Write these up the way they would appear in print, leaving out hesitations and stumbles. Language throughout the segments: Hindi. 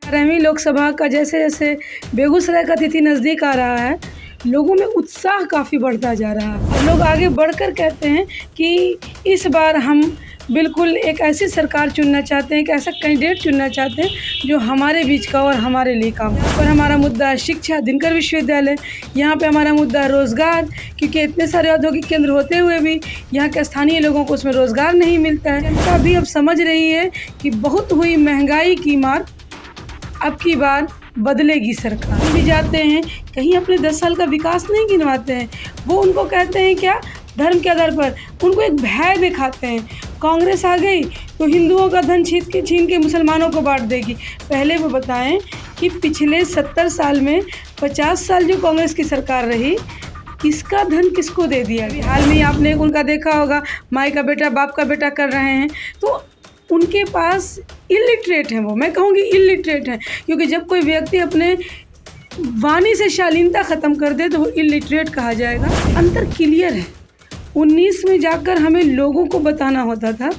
11वीं लोकसभा का जैसे जैसे बेगूसराय का तिथि नज़दीक आ रहा है, लोगों में उत्साह काफ़ी बढ़ता जा रहा है और लोग आगे बढ़कर कहते हैं कि इस बार हम बिल्कुल एक ऐसी सरकार चुनना चाहते हैं, एक ऐसा कैंडिडेट चुनना चाहते हैं जो हमारे बीच का और हमारे लिए काम। यहाँ पर हमारा मुद्दा है शिक्षा, दिनकर विश्वविद्यालय। यहाँ पे हमारा मुद्दा है रोज़गार, क्योंकि इतने सारे औद्योगिक केंद्र होते हुए भी यहाँ के स्थानीय लोगों को उसमें रोज़गार नहीं मिलता है। जनता भी अब समझ रही है कि बहुत हुई महंगाई की मार, अब की बार बदलेगी सरकार। भी जाते हैं कहीं अपने 10 साल का विकास नहीं गिनवाते हैं, वो उनको कहते हैं क्या, धर्म के आधार पर उनको एक भय दिखाते हैं। कांग्रेस आ गई तो हिंदुओं का धन छीन के मुसलमानों को बांट देगी। पहले वो बताएं कि पिछले 70 साल में 50 साल जो कांग्रेस की सरकार रही, किसका धन किसको दे दिया। हाल में आपने उनका देखा होगा, माई का बेटा बाप का बेटा कर रहे हैं, तो उनके पास इलिटरेट हैं, वो मैं कहूँगी इलिटरेट हैं, क्योंकि जब कोई व्यक्ति अपने वाणी से शालीनता ख़त्म कर दे तो वो इलिटरेट कहा जाएगा। अंतर क्लियर है। 19 में जाकर हमें लोगों को बताना होता था,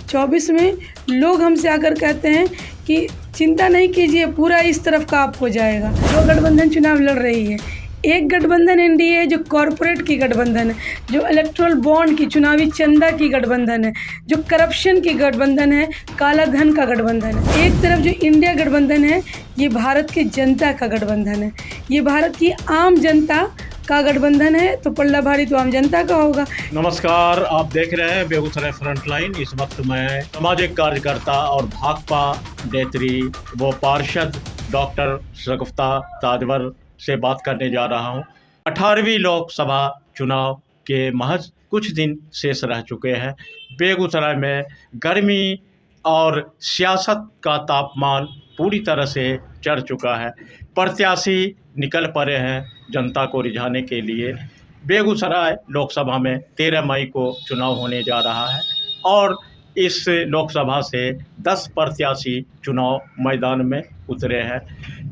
24 में लोग हमसे आकर कहते हैं कि चिंता नहीं कीजिए, पूरा इस तरफ का आपको जाएगा। दो गठबंधन चुनाव लड़ रही है, एक गठबंधन एनडीए है जो कॉरपोरेट की गठबंधन है, जो इलेक्ट्रल बॉन्ड की, चुनावी चंदा की गठबंधन है, जो करप्शन की गठबंधन है, काला धन का गठबंधन है। एक तरफ जो इंडिया गठबंधन है, ये भारत की जनता का गठबंधन है, ये भारत की आम जनता का गठबंधन है, तो पल्ला भारी तो आम जनता का होगा। नमस्कार, आप देख रहे हैं बेगूसराय फ्रंटलाइन। इस वक्त मैं सामाजिक कार्यकर्ता और भाकपा नेत्री व पार्षद डॉक्टर शगुफ्ता ताजवर से बात करने जा रहा हूं। 18वीं लोकसभा चुनाव के महज कुछ दिन शेष रह चुके हैं। बेगूसराय में गर्मी और सियासत का तापमान पूरी तरह से चढ़ चुका है। प्रत्याशी निकल पड़े हैं जनता को रिझाने के लिए। बेगूसराय लोकसभा में 13 मई को चुनाव होने जा रहा है और इस लोकसभा से 10 प्रत्याशी चुनाव मैदान में उतरे हैं।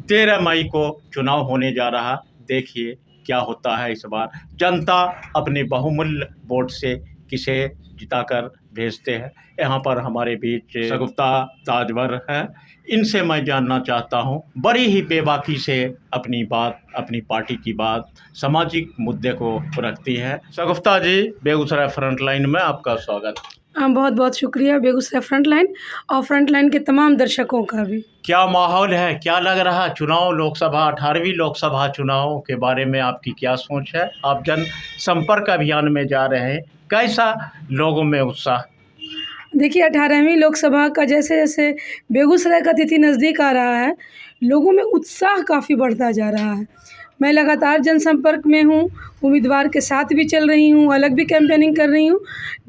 13 मई को चुनाव होने जा रहा, देखिए क्या होता है इस बार। जनता अपने बहुमूल्य वोट से किसे जिताकर भेजते हैं। यहाँ पर हमारे बीच शगुफ्ता ताजवर हैं, इनसे मैं जानना चाहता हूँ। बड़ी ही बेबाकी से अपनी बात, अपनी पार्टी की बात, सामाजिक मुद्दे को रखती है। शगुफ्ता जी, बेगूसराय फ्रंटलाइन में आपका स्वागत। बहुत बहुत शुक्रिया बेगूसराय फ्रंटलाइन और फ्रंटलाइन के तमाम दर्शकों का भी। क्या माहौल है, क्या लग रहा है चुनाव, लोकसभा 18वीं लोकसभा चुनाव के बारे में आपकी क्या सोच है? आप जन संपर्क अभियान में जा रहे हैं, कैसा लोगों में उत्साह? देखिए, 18वीं लोकसभा का जैसे जैसे बेगूसराय का तिथि नज़दीक आ रहा है, लोगों में उत्साह काफ़ी बढ़ता जा रहा है। मैं लगातार जनसंपर्क में हूँ, उम्मीदवार के साथ भी चल रही हूँ, अलग भी कैंपेनिंग कर रही हूँ।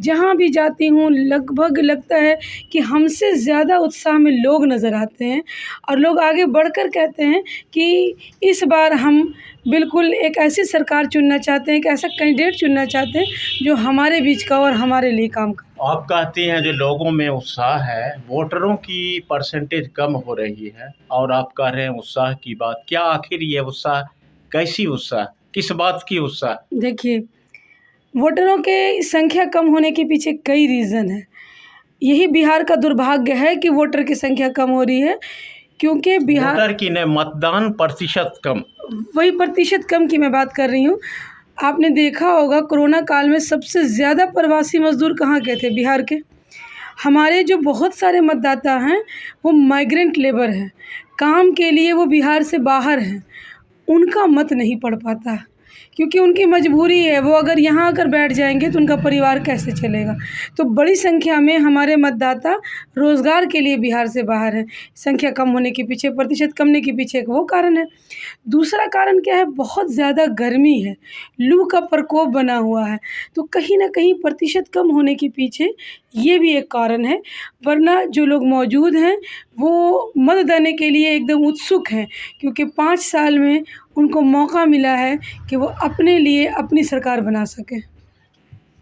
जहाँ भी जाती हूँ लगभग लगता है कि हमसे ज़्यादा उत्साह में लोग नज़र आते हैं और लोग आगे बढ़कर कहते हैं कि इस बार हम बिल्कुल एक ऐसी सरकार चुनना चाहते हैं, एक ऐसा कैंडिडेट चुनना चाहते हैं जो हमारे बीच का और हमारे लिए काम करे। आप कहती हैं जो लोगों में उत्साह है, वोटरों की परसेंटेज कम हो रही है और आप कह रहे हैं उत्साह की बात। क्या आखिर ये उत्साह, कैसी उत्साह, किस बात की उत्साह? देखिए, वोटरों के संख्या कम होने के पीछे कई रीज़न है। यही बिहार का दुर्भाग्य है कि वोटर की संख्या कम हो रही है, क्योंकि बिहार वोटर की ने मतदान प्रतिशत कम, वही प्रतिशत कम की मैं बात कर रही हूँ। आपने देखा होगा कोरोना काल में सबसे ज़्यादा प्रवासी मजदूर कहाँ के थे? बिहार के। हमारे जो बहुत सारे मतदाता हैं वो माइग्रेंट लेबर हैं, काम के लिए वो बिहार से बाहर हैं, उनका मत नहीं पड़ पाता क्योंकि उनकी मजबूरी है। वो अगर यहाँ आकर बैठ जाएंगे तो उनका परिवार कैसे चलेगा। तो बड़ी संख्या में हमारे मतदाता रोज़गार के लिए बिहार से बाहर हैं। संख्या कम होने के पीछे, प्रतिशत कम होने के पीछे एक वो कारण है। दूसरा कारण क्या है? बहुत ज़्यादा गर्मी है, लू का प्रकोप बना हुआ है, तो कहीं ना कहीं प्रतिशत कम होने के पीछे ये भी एक कारण है। वरना जो लोग मौजूद हैं वो मत देने के लिए एकदम उत्सुक हैं, क्योंकि 5 साल में उनको मौका मिला है कि वो अपने लिए अपनी सरकार बना सकें।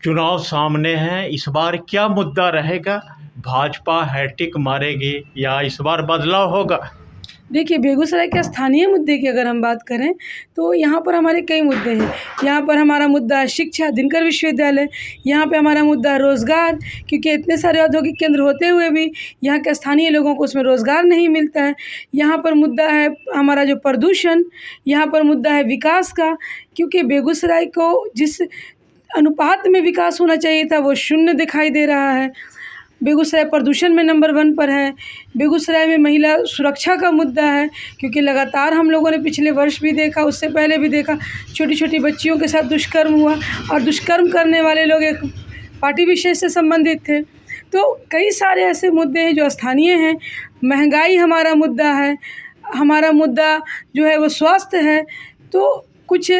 चुनाव सामने हैं, इस बार क्या मुद्दा रहेगा? भाजपा हैट्रिक मारेगी या इस बार बदलाव होगा? देखिए, बेगूसराय के स्थानीय मुद्दे की अगर हम बात करें तो यहाँ पर हमारे कई मुद्दे हैं। यहाँ पर हमारा मुद्दा है शिक्षा, दिनकर विश्वविद्यालय। यहाँ पे हमारा मुद्दा है रोज़गार, क्योंकि इतने सारे औद्योगिक केंद्र होते हुए भी यहाँ के स्थानीय लोगों को उसमें रोज़गार नहीं मिलता है। यहाँ पर मुद्दा है हमारा जो प्रदूषण, यहाँ पर मुद्दा है विकास का, क्योंकि बेगूसराय को जिस अनुपात में विकास होना चाहिए था वो शून्य दिखाई दे रहा है। बेगूसराय प्रदूषण में नंबर 1 पर है। बेगूसराय में महिला सुरक्षा का मुद्दा है, क्योंकि लगातार हम लोगों ने पिछले वर्ष भी देखा, उससे पहले भी देखा, छोटी छोटी बच्चियों के साथ दुष्कर्म हुआ और दुष्कर्म करने वाले लोग एक पार्टी विशेष से संबंधित थे। तो कई सारे ऐसे मुद्दे हैं जो स्थानीय हैं। महंगाई हमारा मुद्दा है, हमारा मुद्दा जो है वो स्वास्थ्य है। तो कुछ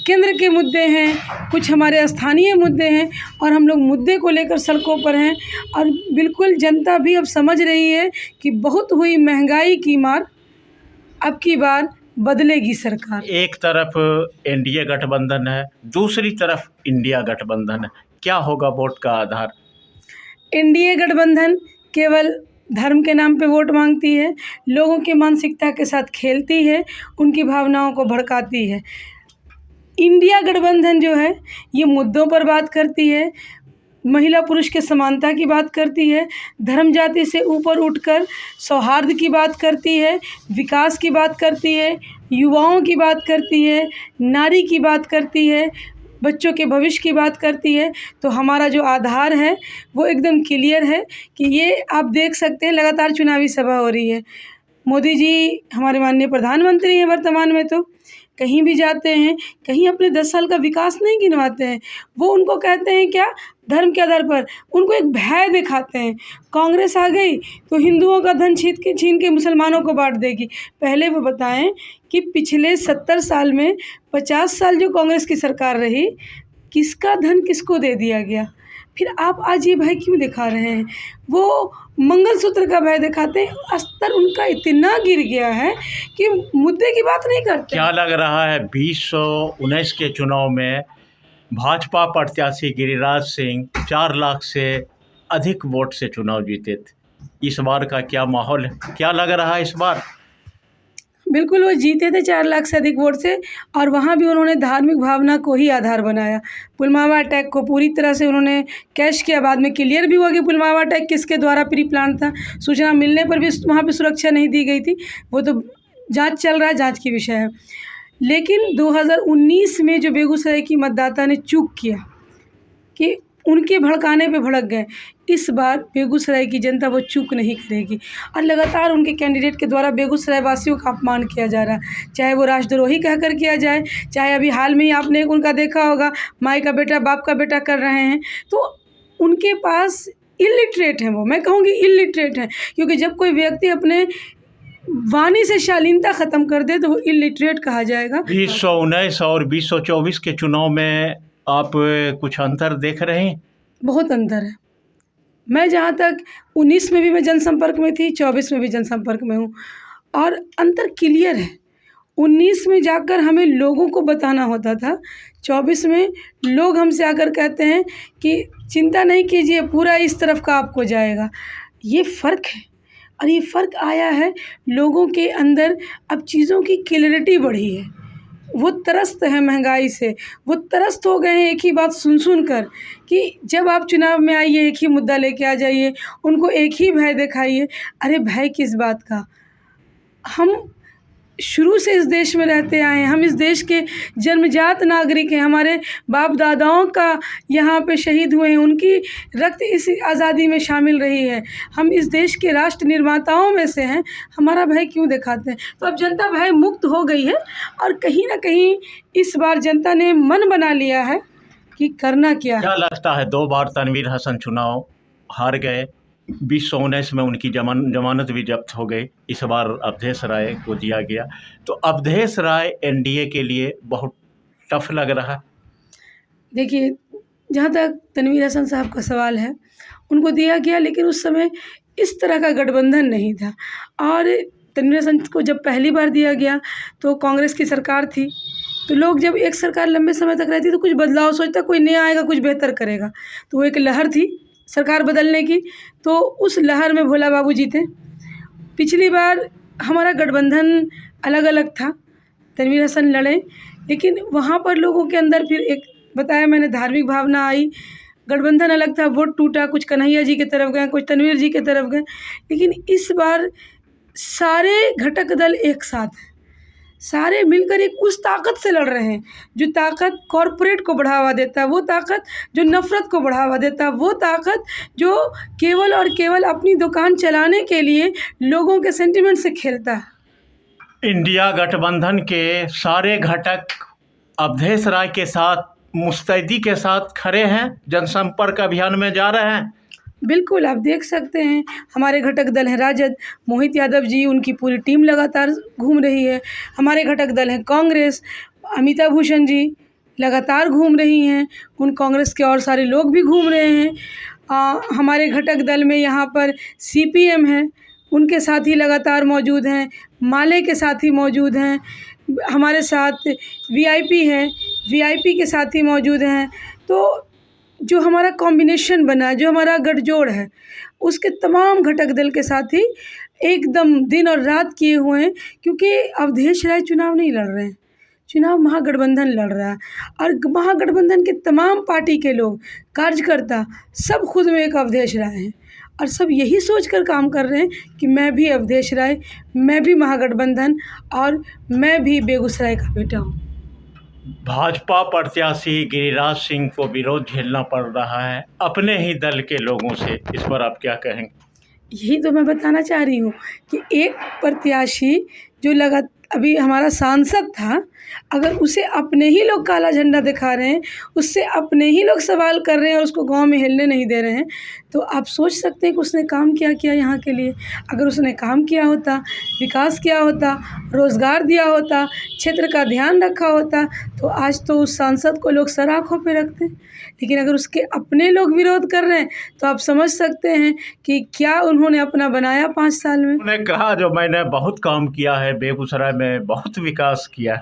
केंद्र के मुद्दे हैं, कुछ हमारे स्थानीय मुद्दे हैं और हम लोग मुद्दे को लेकर सड़कों पर हैं। और बिल्कुल जनता भी अब समझ रही है कि बहुत हुई महंगाई की मार, अब की बार बदलेगी सरकार। एक तरफ एनडीए गठबंधन है, दूसरी तरफ इंडिया गठबंधन है, क्या होगा वोट का आधार? एनडीए गठबंधन केवल धर्म के नाम पे वोट मांगती है, लोगों की मानसिकता के साथ खेलती है, उनकी भावनाओं को भड़काती है। इंडिया गठबंधन जो है ये मुद्दों पर बात करती है, महिला पुरुष के समानता की बात करती है, धर्म जाति से ऊपर उठकर सौहार्द की बात करती है, विकास की बात करती है, युवाओं की बात करती है, नारी की बात करती है, बच्चों के भविष्य की बात करती है। तो हमारा जो आधार है वो एकदम क्लियर है कि ये आप देख सकते हैं, लगातार चुनावी सभा हो रही है। मोदी जी हमारे माननीय प्रधानमंत्री हैं वर्तमान में, तो कहीं भी जाते हैं, कहीं अपने 10 साल का विकास नहीं गिनवाते हैं। वो उनको कहते हैं क्या, धर्म के आधार पर उनको एक भय दिखाते हैं। कांग्रेस आ गई तो हिंदुओं का धन छीन के मुसलमानों को बांट देगी। पहले वो बताएं कि पिछले 70 साल में 50 साल जो कांग्रेस की सरकार रही, किसका धन किसको दे दिया गया? फिर आप आज ये भय क्यों दिखा रहे हैं? वो मंगलसूत्र का भय दिखाते हैं। स्तर उनका इतना गिर गया है कि मुद्दे की बात नहीं करते। क्या लग रहा है 2019 के चुनाव में भाजपा प्रत्याशी गिरिराज सिंह 4 लाख से अधिक वोट से चुनाव जीते थे, इस बार का क्या माहौल है, क्या लग रहा है इस बार? बिल्कुल, वो जीते थे 4 लाख से अधिक वोट से, और वहाँ भी उन्होंने धार्मिक भावना को ही आधार बनाया। पुलवामा अटैक को पूरी तरह से उन्होंने कैश किया। बाद में क्लियर भी हुआ कि पुलवामा अटैक किसके द्वारा प्री प्लान था। सूचना मिलने पर भी वहाँ पे सुरक्षा नहीं दी गई थी। वो तो जांच चल रहा है, जांच की विषय है। लेकिन 2019 में जो बेगूसराय की मतदाता ने चूक किया कि उनके भड़काने पे भड़क गए, इस बार बेगूसराय की जनता वो चूक नहीं करेगी। और लगातार उनके कैंडिडेट के द्वारा बेगूसराय वासियों का अपमान किया जा रहा है, चाहे वो राष्ट्रद्रोही कहकर किया जाए, चाहे अभी हाल में ही आपने उनका देखा होगा, माई का बेटा बाप का बेटा कर रहे हैं। तो उनके पास इलिटरेट हैं वो, मैं कहूँगी इलिटरेट हैं, क्योंकि जब कोई व्यक्ति अपने वाणी से शालीनता ख़त्म कर दे तो वो इलिटरेट कहा जाएगा। 2019 और 2024 के चुनाव में आप कुछ अंतर देख रहे हैं? बहुत अंतर है। मैं जहाँ तक 19 में भी मैं जनसंपर्क में थी, 24 में भी जनसंपर्क में हूँ, और अंतर क्लियर है। 19 में जाकर हमें लोगों को बताना होता था, 24 में लोग हमसे आकर कहते हैं कि चिंता नहीं कीजिए, पूरा इस तरफ का आपको जाएगा। ये फ़र्क है, और ये फ़र्क आया है लोगों के अंदर। अब चीज़ों की क्लैरिटी बढ़ी है, वो त्रस्त है महंगाई से, वो त्रस्त हो गए हैं एक ही बात सुन कर कि जब आप चुनाव में आइए एक ही मुद्दा लेके आ जाइए, उनको एक ही भय दिखाइए। अरे भय किस बात का? हम शुरू से इस देश में रहते आए हैं, हम इस देश के जन्मजात नागरिक हैं, हमारे बाप दादाओं का यहाँ पे शहीद हुए हैं, उनकी रक्त इस आज़ादी में शामिल रही है, हम इस देश के राष्ट्र निर्माताओं में से हैं, हमारा भय क्यों दिखाते हैं? तो अब जनता भय मुक्त हो गई है, और कहीं ना कहीं इस बार जनता ने मन बना लिया है कि करना क्या है। क्या लगता है 2 बार तनवीर हसन चुनाव हार गए, 2019 में उनकी जमानत भी जब्त हो गई, इस बार अवधेश राय को दिया गया, तो अवधेश राय एनडीए के लिए बहुत टफ लग रहा है। देखिए, जहाँ तक तनवीर हसन साहब का सवाल है, उनको दिया गया, लेकिन उस समय इस तरह का गठबंधन नहीं था। और तनवीर हसन को जब पहली बार दिया गया तो कांग्रेस की सरकार थी, तो लोग जब एक सरकार लंबे समय तक रहती तो कुछ बदलाव सोचता, कोई नया आएगा, कुछ बेहतर करेगा। तो वो एक लहर थी सरकार बदलने की, तो उस लहर में भोला बाबू जीते। पिछली बार हमारा गठबंधन अलग-अलग था, तनवीर हसन लड़े, लेकिन वहाँ पर लोगों के अंदर फिर एक बताया मैंने धार्मिक भावना आई। गठबंधन अलग था, वोट टूटा, कुछ कन्हैया जी की तरफ गए, कुछ तनवीर जी की तरफ गए, लेकिन इस बार सारे घटक दल एक साथ हैं। सारे मिलकर एक उस ताकत से लड़ रहे हैं, जो ताकत कॉरपोरेट को बढ़ावा देता है, वो ताकत जो नफ़रत को बढ़ावा देता है, वो ताकत जो केवल और केवल अपनी दुकान चलाने के लिए लोगों के सेंटिमेंट से खेलता है। इंडिया गठबंधन के सारे घटक अवधेश राय के साथ मुस्तैदी के साथ खड़े हैं, जनसंपर्क अभियान में जा रहे हैं। बिल्कुल, आप देख सकते हैं हमारे घटक दल हैं राजद, मोहित यादव जी, उनकी पूरी टीम लगातार घूम रही है। हमारे घटक दल हैं कांग्रेस, अमिता भूषण जी लगातार घूम रही हैं, उन कांग्रेस के और सारे लोग भी घूम रहे हैं। हमारे घटक दल में यहाँ पर सीपीएम है, उनके साथी लगातार मौजूद हैं, माले के साथी मौजूद हैं, हमारे साथ वीआईपी है, वीआईपी के साथी मौजूद हैं। तो जो हमारा कॉम्बिनेशन बना है, जो हमारा गठजोड़ है, उसके तमाम घटक दल के साथी एकदम दिन और रात किए हुए हैं, क्योंकि अवधेश राय चुनाव नहीं लड़ रहे हैं, चुनाव महागठबंधन लड़ रहा है। और महागठबंधन के तमाम पार्टी के लोग, कार्यकर्ता सब खुद में एक अवधेश राय हैं, और सब यही सोच कर काम कर रहे हैं कि मैं भी अवधेश राय, मैं भी महागठबंधन, और मैं भी बेगूसराय का बेटा हूँ। भाजपा प्रत्याशी गिरिराज सिंह को विरोध झेलना पड़ रहा है अपने ही दल के लोगों से, इस पर आप क्या कहेंगे? यही तो मैं बताना चाह रही हूँ कि एक प्रत्याशी जो अभी हमारा सांसद था, अगर उसे अपने ही लोग काला झंडा दिखा रहे हैं, उससे अपने ही लोग सवाल कर रहे हैं और उसको गांव में हिलने नहीं दे रहे हैं, तो आप सोच सकते हैं कि उसने काम क्या किया यहाँ के लिए। अगर उसने काम किया होता, विकास किया होता, रोज़गार दिया होता, क्षेत्र का ध्यान रखा होता, तो आज तो उस सांसद को लोग सर आँखों पे रखते। लेकिन अगर उसके अपने लोग विरोध कर रहे हैं, तो आप समझ सकते हैं कि क्या उन्होंने अपना बनाया 5 साल में। उन्होंने कहा जो मैंने बहुत काम किया है, बेगूसराय में बहुत विकास किया।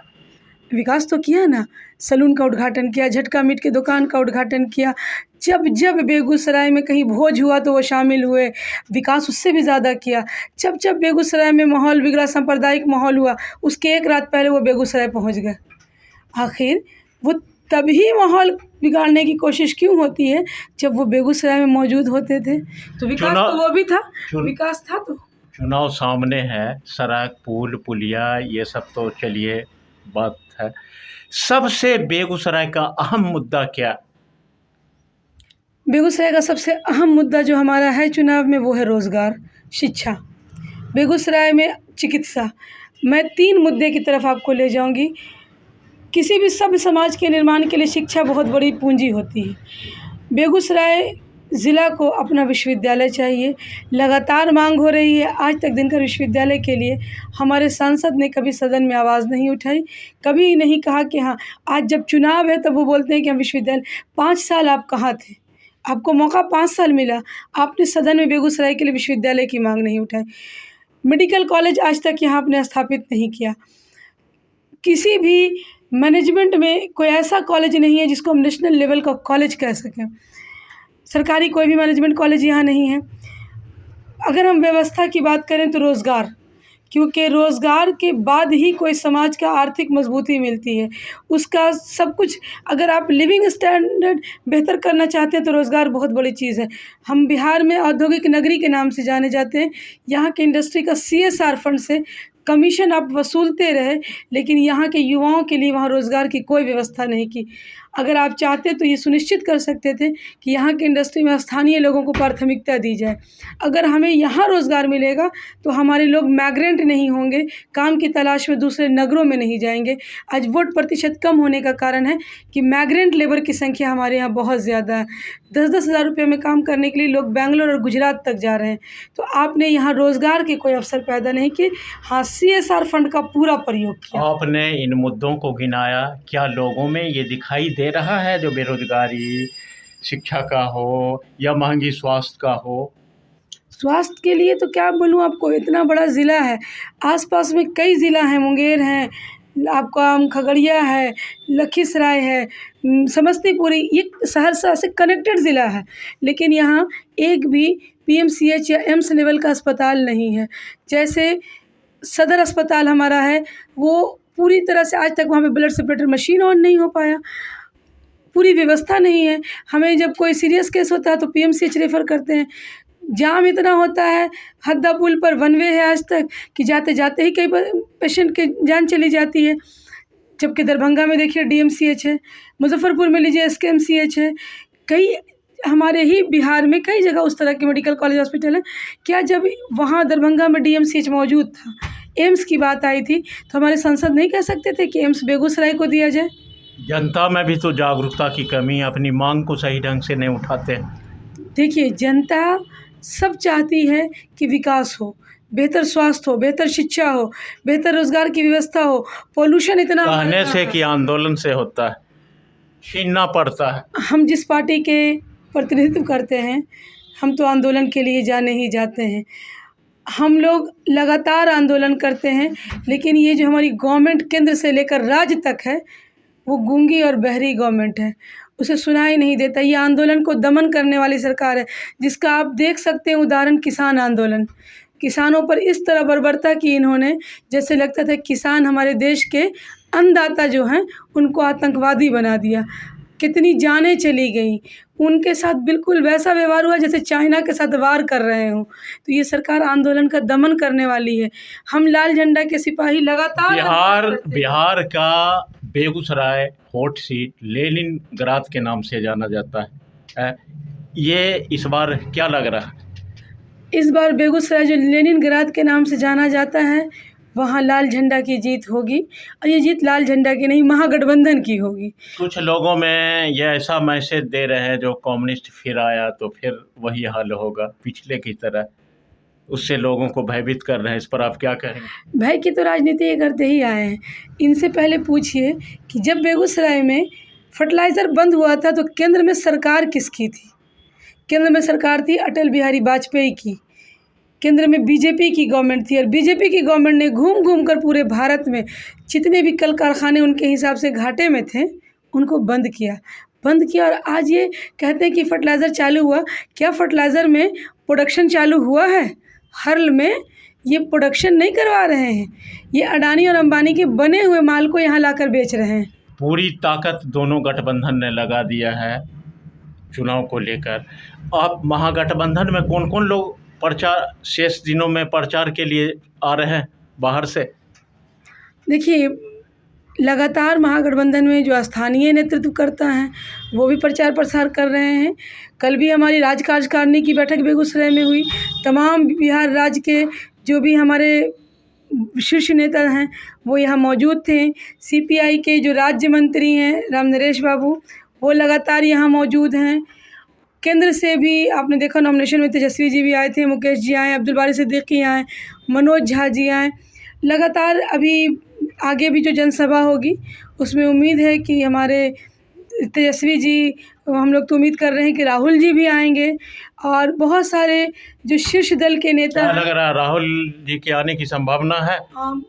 विकास तो किया ना, सैलून का उद्घाटन किया, झटका मीट की दुकान का उद्घाटन किया, जब जब बेगूसराय में कहीं भोज हुआ तो वो शामिल हुए, विकास उससे भी ज़्यादा किया। जब जब बेगूसराय में माहौल बिगड़ा, सांप्रदायिक माहौल हुआ, उसके एक रात पहले वो बेगूसराय पहुंच गए। आखिर वो तभी माहौल बिगाड़ने की कोशिश क्यों होती है जब वो बेगूसराय में मौजूद होते थे? तो विकास तो वो भी था, विकास था। तो चुनाव सामने है, सड़क, पुल, पुलिया, ये सब तो चलिए बात है। सबसे बेगूसराय का अहम मुद्दा क्या? बेगूसराय का सबसे अहम मुद्दा जो हमारा है चुनाव में, वो है रोज़गार, शिक्षा, बेगूसराय में चिकित्सा। मैं 3 मुद्दे की तरफ आपको ले जाऊंगी। किसी भी सभ्य समाज के निर्माण के लिए शिक्षा बहुत बड़ी पूंजी होती है। बेगूसराय ज़िला को अपना विश्वविद्यालय चाहिए, लगातार मांग हो रही है। आज तक दिनकर विश्वविद्यालय के लिए हमारे सांसद ने कभी सदन में आवाज़ नहीं उठाई, कभी नहीं कहा कि हाँ आज जब चुनाव है तब वो बोलते हैं कि हम विश्वविद्यालय। 5 साल आप कहाँ थे? आपको मौका 5 साल मिला, आपने सदन में बेगूसराय के लिए विश्वविद्यालय की मांग नहीं उठाई। मेडिकल कॉलेज आज तक यहाँ आपने स्थापित नहीं किया। किसी भी मैनेजमेंट में कोई ऐसा कॉलेज नहीं है जिसको हम नेशनल लेवल का कॉलेज कह सकें। सरकारी कोई भी मैनेजमेंट कॉलेज यहाँ नहीं है। अगर हम व्यवस्था की बात करें तो रोज़गार, क्योंकि रोज़गार के बाद ही कोई समाज का आर्थिक मजबूती मिलती है, उसका सब कुछ। अगर आप लिविंग स्टैंडर्ड बेहतर करना चाहते हैं तो रोज़गार बहुत बड़ी चीज़ है। हम बिहार में औद्योगिक नगरी के नाम से जाने जाते हैं। यहाँ के इंडस्ट्री का CSR फंड से कमीशन आप वसूलते रहे, लेकिन यहाँ के युवाओं के लिए वहाँ रोज़गार की कोई व्यवस्था नहीं की। अगर आप चाहते तो ये सुनिश्चित कर सकते थे कि यहाँ की इंडस्ट्री में स्थानीय लोगों को प्राथमिकता दी जाए। अगर हमें यहाँ रोज़गार मिलेगा तो हमारे लोग माइग्रेंट नहीं होंगे, काम की तलाश में दूसरे नगरों में नहीं जाएंगे। आज वोट प्रतिशत कम होने का कारण है कि माइग्रेंट लेबर की संख्या हमारे यहाँ बहुत ज़्यादा है। 10-10 हज़ार रुपये में काम करने के लिए लोग बेंगलोर और गुजरात तक जा रहे हैं। तो आपने यहाँ रोज़गार के कोई अवसर पैदा नहीं किए। हाँ, CSR फंड का पूरा प्रयोग किया। आपने इन मुद्दों को गिनाया, क्या लोगों में ये दिखाई दे रहा है जो बेरोजगारी, शिक्षा का हो या महंगी स्वास्थ्य का हो? स्वास्थ्य के लिए तो क्या बोलूँ आपको, इतना बड़ा ज़िला है, आसपास में कई ज़िला हैं, मुंगेर है, आपका खगड़िया है, लखीसराय है, समस्तीपुर, ये सहरसा से कनेक्टेड ज़िला है, लेकिन यहाँ एक भी PMCH या एम्स लेवल का अस्पताल नहीं है। जैसे सदर अस्पताल हमारा है, वो पूरी तरह से आज तक वहाँ पे ब्लड सेपरेटर मशीन ऑन नहीं हो पाया, पूरी व्यवस्था नहीं है। हमें जब कोई सीरियस केस होता है तो पीएमसीएच रेफ़र करते हैं। जाम इतना होता है, हद्दा पुल पर वन वे है आज तक कि जाते-जाते ही कई पेशेंट की जान चली जाती है। जबकि दरभंगा में देखिए डीएमसीएच है, मुज़फ़्फ़रपुर में लीजिए एसकेएमसीएच है, कई हमारे ही बिहार में कई जगह उस तरह के मेडिकल कॉलेज हॉस्पिटल हैं। क्या जब वहाँ दरभंगा में डीएमसीएच मौजूद था, एम्स की बात आई थी, तो हमारे सांसद नहीं कह सकते थे कि एम्स बेगूसराय को दिया जाए? जनता में भी तो जागरूकता की कमी है, अपनी मांग को सही ढंग से नहीं उठाते। देखिए, जनता सब चाहती है कि विकास हो, बेहतर स्वास्थ्य हो, बेहतर शिक्षा हो, बेहतर रोज़गार की व्यवस्था हो, पॉल्यूशन इतना बढ़ कहने रहा से है। कि आंदोलन से होता है, छीनना पड़ता है। हम जिस पार्टी के प्रतिनिधित्व करते हैं, हम तो आंदोलन के लिए जाने ही जाते हैं। हम लोग लगातार आंदोलन करते हैं, लेकिन ये जो हमारी गवर्नमेंट केंद्र से लेकर राज्य तक है, वो गूंगी और बहरी गवर्नमेंट है, उसे सुनाई नहीं देता। ये आंदोलन को दमन करने वाली सरकार है, जिसका आप देख सकते हैं उदाहरण किसान आंदोलन। किसानों पर इस तरह बर्बरता की इन्होंने, जैसे लगता था किसान हमारे देश के अन्नदाता जो हैं, उनको आतंकवादी बना दिया। कितनी जानें चली गईं, उनके साथ बिल्कुल वैसा व्यवहार हुआ जैसे चाइना के साथ वार कर रहे हों। तो ये सरकार आंदोलन का दमन करने वाली है। हम लाल झंडा के सिपाही लगातार बिहार का बेगूसराय हॉट सीट लेनिनग्राद के नाम से जाना जाता है। ये इस बार क्या लग रहा है? इस बार बेगूसराय जो लेनिनग्राद के नाम से जाना जाता है, वहाँ लाल झंडा की जीत होगी, और ये जीत लाल झंडा की नहीं, महागठबंधन की होगी। कुछ लोगों में ये ऐसा मैसेज दे रहे हैं, जो कम्युनिस्ट फिर आया तो फिर वही हाल होगा पिछले की तरह, उससे लोगों को भयभीत कर रहे हैं। इस पर आप क्या कहेंगे? भय की तो राजनीति ये करते ही आए हैं। इनसे पहले पूछिए कि जब बेगूसराय में फर्टिलाइज़र बंद हुआ था तो केंद्र में सरकार किसकी थी? केंद्र में सरकार थी अटल बिहारी वाजपेयी की। केंद्र में बीजेपी की गवर्नमेंट थी, और बीजेपी की गवर्नमेंट ने घूम कर पूरे भारत में जितने भी कल कारखाने उनके हिसाब से घाटे में थे, उनको बंद किया। और आज ये कहते हैं कि फर्टिलाइज़र चालू हुआ। क्या फर्टिलाइज़र में प्रोडक्शन चालू हुआ है? हर्ल में ये प्रोडक्शन नहीं करवा रहे हैं, ये अडानी और अंबानी के बने हुए माल को यहाँ लाकर बेच रहे हैं। पूरी ताकत दोनों गठबंधन ने लगा दिया है चुनाव को लेकर। अब महागठबंधन में कौन कौन लोग प्रचार शेष दिनों में प्रचार के लिए आ रहे हैं बाहर से? देखिए, लगातार महागठबंधन में जो स्थानीय नेतृत्व करता है, वो भी प्रचार प्रसार कर रहे हैं। कल भी हमारी राज्य कार्यकारिणी की बैठक बेगूसराय में हुई। तमाम बिहार राज्य के जो भी हमारे शीर्ष नेता हैं, वो यहाँ मौजूद थे। सीपीआई के जो राज्य मंत्री हैं रामनरेश बाबू, वो लगातार यहाँ मौजूद हैं। केंद्र से भी आपने देखा नॉमिनेशन में तेजस्वी जी भी आए थे, मुकेश जी आए, अब्दुल बारी सिद्दीकी आए, मनोज झा जी आए। लगातार अभी आगे भी जो जनसभा होगी, उसमें उम्मीद है कि हमारे तेजस्वी जी, हम लोग तो उम्मीद कर रहे हैं कि राहुल जी भी आएंगे, और बहुत सारे जो शीर्ष दल के नेता क्या लग रहा है, राहुल जी के आने की संभावना है?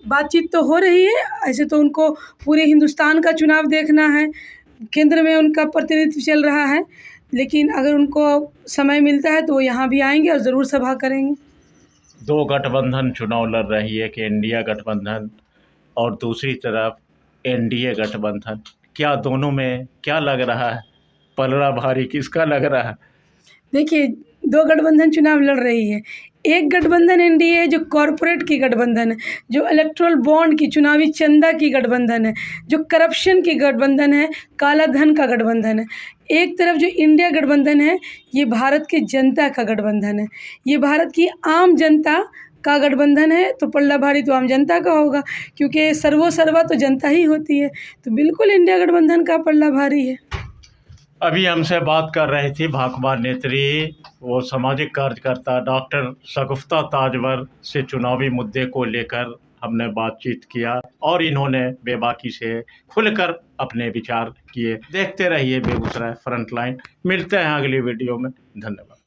बातचीत तो हो रही है। ऐसे तो उनको पूरे हिंदुस्तान का चुनाव देखना है, केंद्र में उनका प्रतिनिधित्व चल रहा है, लेकिन अगर उनको समय मिलता है तो वो यहाँ भी आएंगे और ज़रूर सभा करेंगे। दो गठबंधन चुनाव लड़ रही है, कि इंडिया गठबंधन और दूसरी तरफ एनडीए गठबंधन। क्या दोनों में क्या लग रहा है, पलड़ा भारी किसका लग रहा है? देखिए, दो गठबंधन चुनाव लड़ रही है। एक गठबंधन एनडीए है जो कॉरपोरेट की गठबंधन है, जो इलेक्टोरल बॉन्ड की, चुनावी चंदा की गठबंधन है, जो करप्शन की गठबंधन है, काला धन का गठबंधन है। एक तरफ जो इंडिया गठबंधन है, ये भारत की जनता का गठबंधन है, ये भारत की आम जनता का गठबंधन है। तो पल्ला भारी तो आम जनता का होगा, क्योंकि सर्वा तो जनता ही होती है। तो बिल्कुल इंडिया गठबंधन का पल्ला भारी है। अभी हमसे बात कर रही थी भाकपा नेत्री, वो सामाजिक कार्यकर्ता डॉक्टर शगुफ्ता ताजवर से चुनावी मुद्दे को लेकर हमने बातचीत किया, और इन्होंने बेबाकी से खुलकर अपने विचार किए। देखते रहिए बेगूसराय फ्रंटलाइन। मिलते हैं अगली वीडियो में। धन्यवाद।